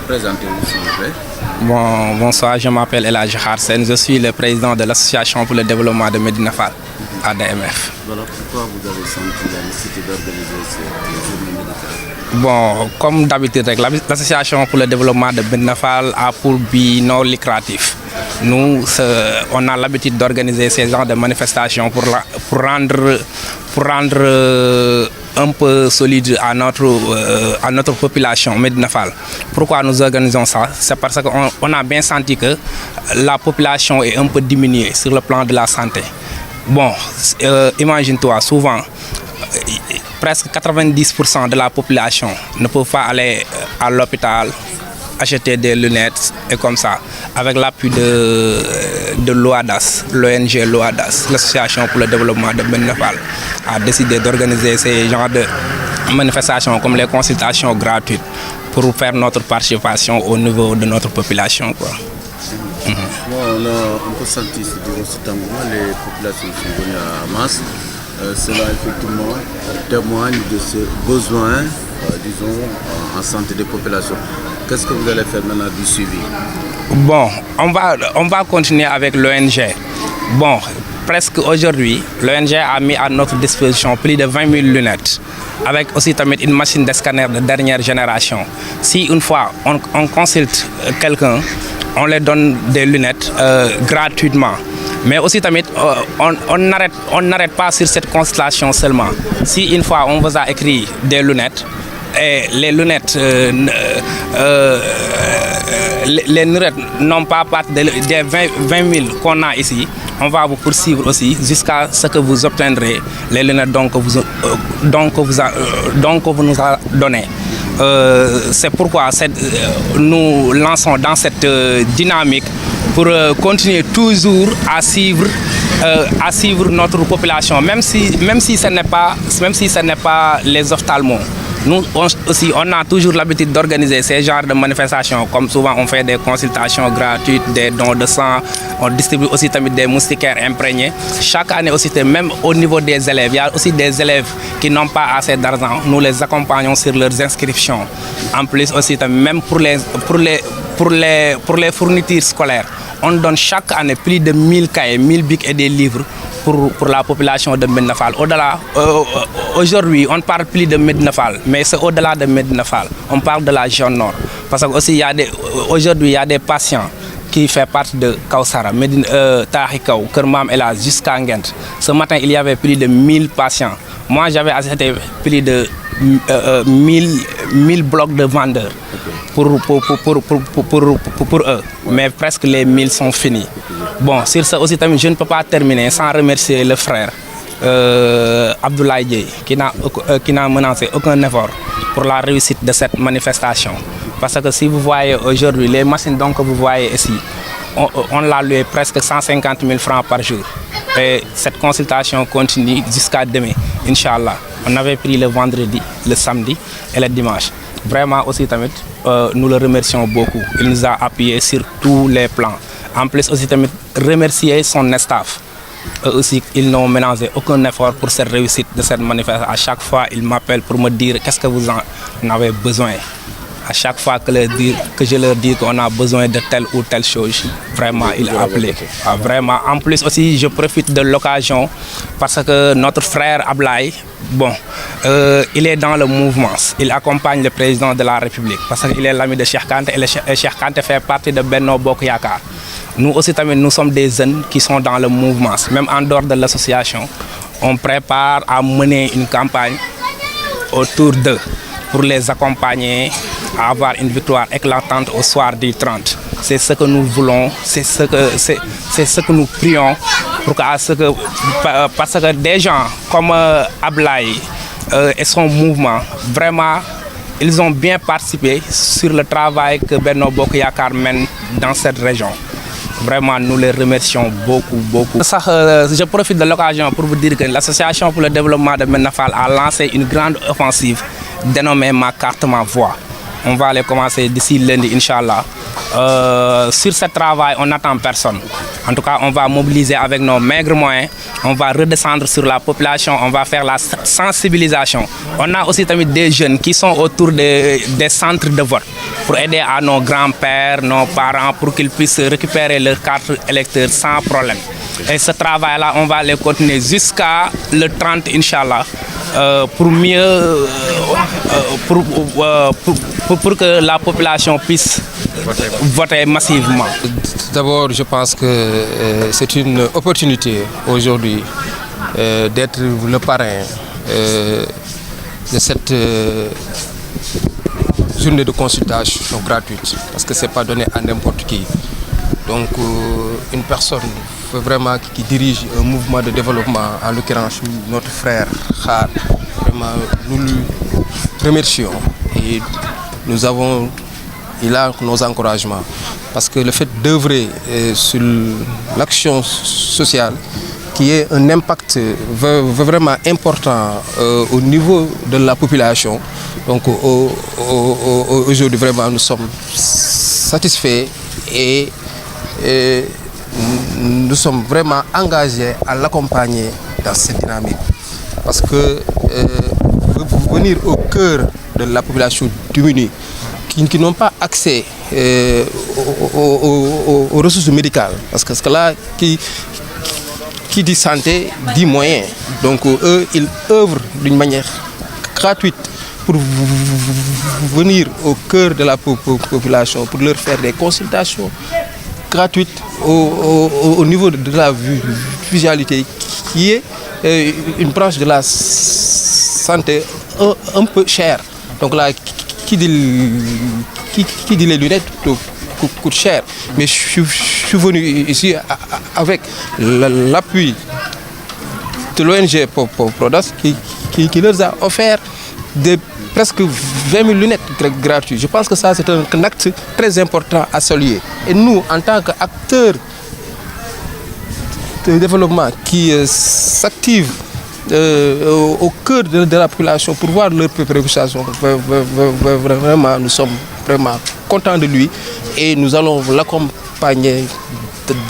Présentez-vous s'il vous plaît. Bon, bonsoir, je m'appelle Elhadji Kharsen, je suis le président de l'association pour le développement de Médina Fall, ADMF. Voilà pourquoi vous avez senti la nécessité d'organiser cette journée médicale. Bon, comme d'habitude, l'association pour le développement de Médina Fall a pour but non lucratif. Nous, on a l'habitude d'organiser ces genres de manifestations pour rendre un peu solide à notre population Médina Fall. Pourquoi nous organisons ça? C'est parce qu'on a bien senti que la population est un peu diminuée sur le plan de la santé. Bon, imagine-toi, souvent, presque 90% de la population ne peut pas aller à l'hôpital, acheter des lunettes et comme ça, avec l'appui de l'OADAS, l'ONG l'OADAS, l'association pour le développement de Médina Fall, a décidé d'organiser ces genres de manifestations comme les consultations gratuites pour faire notre participation au niveau de notre population, quoi. Bon, on peut sentir durant cet engouement, les populations sont venues à masse. Cela effectivement témoigne de ce besoin, disons, en santé des populations. Qu'est-ce que vous allez faire maintenant du suivi? Bon, on va continuer avec l'ONG. Bon, presque aujourd'hui, l'ONG a mis à notre disposition plus de 20 000 lunettes, avec aussi une machine de scanner de dernière génération. Si une fois on consulte quelqu'un, on leur donne des lunettes gratuitement. Mais aussi, on n'arrête pas sur cette consultation seulement. Si une fois on vous a écrit des lunettes, et les lunettes n'ont pas partie des 20 000 qu'on a ici, on va vous poursuivre aussi jusqu'à ce que vous obtiendrez les lunettes dont vous nous a donné. C'est pourquoi nous lançons dans cette dynamique pour continuer toujours à suivre notre population, même si ce n'est pas les ophtalmos. Nous aussi, on a toujours l'habitude d'organiser ces genres de manifestations. Comme souvent, on fait des consultations gratuites, des dons de sang, on distribue aussi des moustiquaires imprégnés. Chaque année aussi, même au niveau des élèves, il y a aussi des élèves qui n'ont pas assez d'argent. Nous les accompagnons sur leurs inscriptions. En plus aussi, même pour les fournitures scolaires, on donne chaque année plus de 1000 cahiers, 1000 bics et des livres pour la population de Médina Fall. Au-delà, aujourd'hui, on ne parle plus de Médina Fall, mais c'est au-delà de Médina Fall. On parle de la zone nord. Parce qu'aujourd'hui, il y a des patients qui font partie de Kawsara, Tahikaw, Kermam Elas, jusqu'à Ngent. Ce matin, il y avait plus de 1000 patients. Moi, j'avais assisté plus de 1000 blocs de vendeurs pour eux, mais presque les 1000 sont finis. Bon, sur ça aussi, je ne peux pas terminer sans remercier le frère Abdoulaye Dieye, qui n'a menacé aucun effort pour la réussite de cette manifestation. Parce que si vous voyez aujourd'hui, les machines que vous voyez ici, on l'a loué presque 150 000 francs par jour. Et cette consultation continue jusqu'à demain, Inch'Allah. On avait pris le vendredi, le samedi et le dimanche. Vraiment aussi, nous le remercions beaucoup. Il nous a appuyés sur tous les plans. En plus aussi, remercier son staff. Eux aussi, ils n'ont ménagé aucun effort pour cette réussite de cette manifestation. À chaque fois, ils m'appellent pour me dire qu'est-ce que vous en avez besoin. À chaque fois que je leur dis qu'on a besoin de telle ou telle chose, vraiment, ils appellent. Vraiment. En plus aussi, je profite de l'occasion parce que notre frère Ablaye, bon, il est dans le mouvement. Il accompagne le président de la République parce qu'il est l'ami de Cheikh Kanté et Cheikh Kanté fait partie de Benno Bokk Yakaar. Nous aussi, nous sommes des jeunes qui sont dans le mouvement. Même en dehors de l'association, on prépare à mener une campagne autour d'eux pour les accompagner à avoir une victoire éclatante au soir du 30. C'est ce que nous voulons, c'est ce que nous prions parce que des gens comme Ablaye et son mouvement, vraiment, ils ont bien participé sur le travail que Benno Bokk Yakaar mène dans cette région. Vraiment, nous les remercions beaucoup. Je profite de l'occasion pour vous dire que l'association pour le développement de Médina Fall a lancé une grande offensive dénommée Ma carte, ma voix. On va aller commencer d'ici lundi, Inch'Allah. Sur ce travail, on n'attend personne. En tout cas, on va mobiliser avec nos maigres moyens, on va redescendre sur la population, on va faire la sensibilisation. On a aussi des jeunes qui sont autour des centres de vote pour aider à nos grands-pères, nos parents, pour qu'ils puissent récupérer leur carte électeur sans problème. Et ce travail-là, on va le continuer jusqu'à le 30, Inch'Allah, pour mieux, pour que la population puisse voter massivement. D'abord, je pense que c'est une opportunité aujourd'hui d'être le parrain de cette journée de consultation gratuite, parce que ce n'est pas donné à n'importe qui. Donc une personne vraiment qui dirige un mouvement de développement, en l'occurrence notre frère Khar, vraiment nous lui remercions et il a nos encouragements, parce que le fait d'œuvrer sur l'action sociale qui est un impact vraiment important au niveau de la population. Donc aujourd'hui vraiment nous sommes satisfaits et nous sommes vraiment engagés à l'accompagner dans cette dynamique. Parce que venir au cœur de la population démunie, qui n'ont pas accès aux ressources médicales, parce que là, qui dit santé, dit moyens. Donc eux, ils œuvrent d'une manière gratuite pour venir au cœur de la population, pour leur faire des consultations gratuites au niveau de la visualité, qui est une branche de la santé un peu chère. Donc là, qui dit les lunettes coûte cher. Mais je suis venu ici avec l'appui de l'ONG Prodas qui leur a offert presque 20 000 lunettes gratuites. Je pense que ça, c'est un acte très important à saluer. Et nous, en tant qu'acteurs de développement qui s'activent au cœur de la population pour voir leurs préoccupations, vraiment, nous sommes vraiment contents de lui et nous allons l'accompagner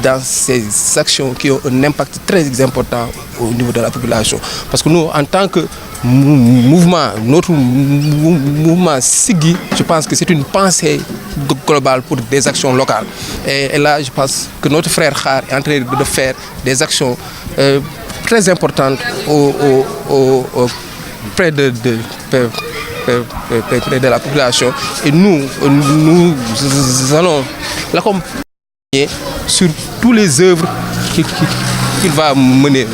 dans ces actions qui ont un impact très important au niveau de la population. Parce que nous, en tant que mouvement, notre mouvement Siggi, je pense que c'est une pensée globale pour des actions locales. Et là, je pense que notre frère Khar est en train de faire des actions très importantes près de la population. Et nous allons l'accompagner sur toutes les œuvres qu'il va mener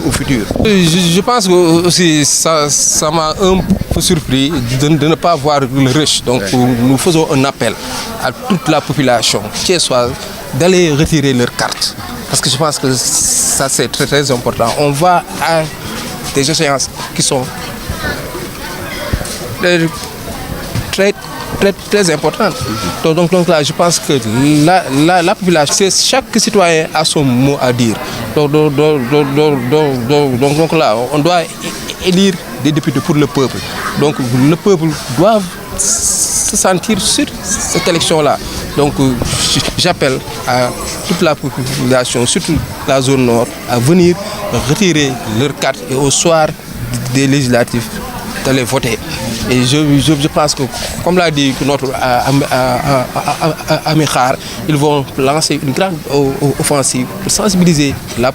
au futur. Je pense que aussi ça m'a un peu surpris de ne pas voir le rush. Donc nous faisons un appel à toute la population thiessoise d'aller retirer leur carte. Parce que je pense que ça c'est très, très important. On va à des échéances qui sont très importantes. Donc là, je pense que la population, chaque citoyen a son mot à dire. Donc là, on doit élire des députés pour le peuple. Donc le peuple doit se sentir sur cette élection-là. Donc j'appelle à toute la population, surtout la zone nord, à venir retirer leur carte et au soir des législatives d'aller voter. Et je pense que, comme l'a dit notre ami Khar, ils vont lancer une grande offensive pour sensibiliser la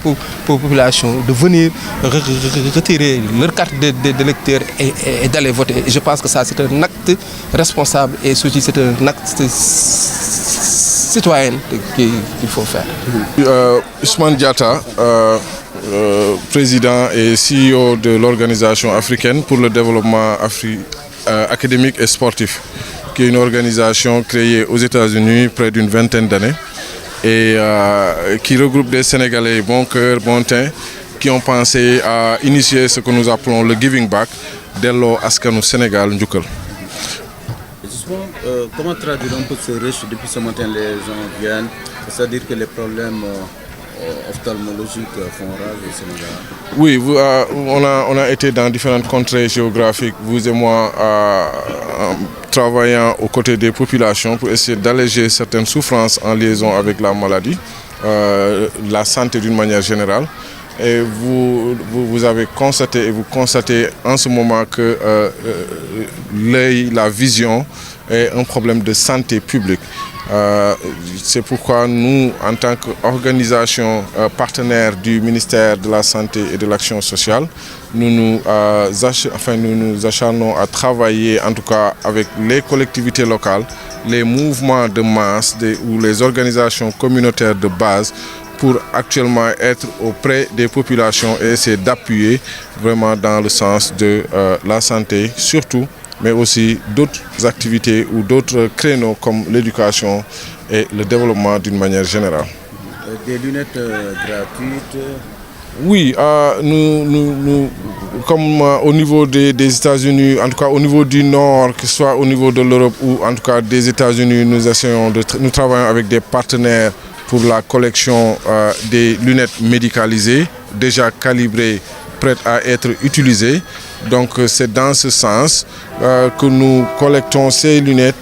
population de venir retirer leur carte d'électeur et d'aller voter. Et je pense que ça, c'est un acte responsable et surtout c'est un acte citoyen qu'il faut faire. Ousmane Diatta, président et CEO de l'Organisation africaine pour le développement académique et sportif, qui est une organisation créée aux États-Unis près d'une vingtaine d'années et qui regroupe des Sénégalais bon cœur, bon teint, qui ont pensé à initier ce que nous appelons le Giving Back, Dello Askanu Sénégal Ndjoukal. Justement, comment traduire un peu ce rush? Depuis ce matin, les gens viennent, c'est-à-dire que les problèmes ophtalmologiques font rage au Sénégal? Oui, on a été dans différentes contrées géographiques, vous et moi, travaillant aux côtés des populations pour essayer d'alléger certaines souffrances en liaison avec la maladie, la santé d'une manière générale. Et vous avez constaté et vous constatez en ce moment que l'œil, la vision est un problème de santé publique. C'est pourquoi nous, en tant qu'organisation partenaire du ministère de la Santé et de l'Action sociale, nous nous acharnons à travailler en tout cas avec les collectivités locales, les mouvements de masse ou les organisations communautaires de base pour actuellement être auprès des populations et essayer d'appuyer vraiment dans le sens de la santé surtout, mais aussi d'autres activités ou d'autres créneaux comme l'éducation et le développement d'une manière générale. Des lunettes gratuites? Oui, nous comme au niveau des États-Unis, en tout cas au niveau du Nord, que ce soit au niveau de l'Europe ou en tout cas des États-Unis, nous travaillons avec des partenaires pour la collection des lunettes médicalisées, déjà calibrées, prêtes à être utilisées. Donc c'est dans ce sens que nous collectons ces lunettes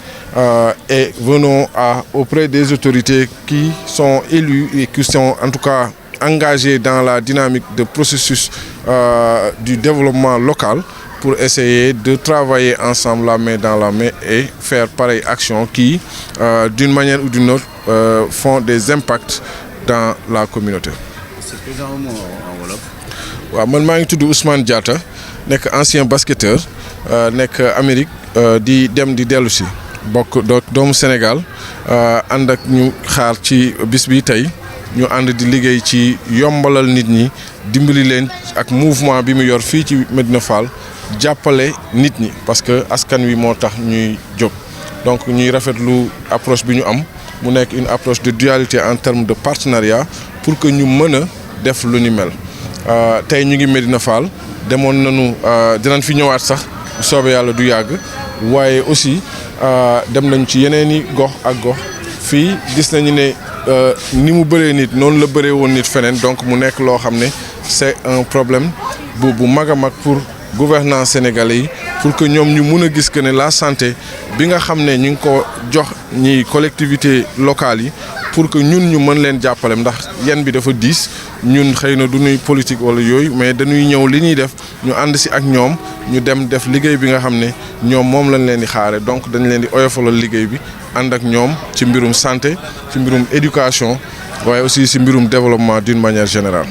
et venons auprès des autorités qui sont élues et qui sont en tout cas engagées dans la dynamique de processus du développement local pour essayer de travailler ensemble la main dans la main et faire pareille action qui, d'une manière ou d'une autre, font des impacts dans la communauté. C'est présent en Wolof? waaw man maa ngi tudd Ousmane Diatta nekk ancien basketteur nekk Amérique di dem di dellu si bokk doomu Sénégal ànd ak ñu xaar ci bis bi tey ñu ànd di liggéey ci yombalal nit ñi dimbali leen ak mouvement bi mu yor fii ci Médina Fall jàppale nit ñi parce que askan wi moo tax ñuy jóg donc ñuy rafetlu approche bi ñu am mu nekk une approche de dualité en termes de partenariat pour que ñu mën a def lu ni mel. Tey ñu ngi Médina Fall demoon nañu dinañ fi ñëwaat sax bu soobee yàlla du yàgg waaye aussi dem nañ ci yeneeni gox ak gox fii gis nañu ne ni mu bëree nit noonu la bëree woon nit feneen donc mu nekk loo xam ne c'est un problème bu mag a mag pour gouvernance sénégalais yi pour que ñoom ñu mun a gis que ne la santé bi nga xam ne ñu ngi ko jox ñi collectivités locales yi pour que ñun ñu mën leen jàppale ndax yan bi dafa diis ñun xëy na du ñuy politique wala yooyu mais dañuy ñëw li ñuy def ñu ànd si ak ñoom ñu dem def liggéey bi nga xam ne ñoom moom lañ leen di xaare donc dañ leen di oyofalal liggéey bi ànd ak ñoom ci mbirum santé ci mbirum éducation waaye aussi ci mbirum développement d'une manière générale.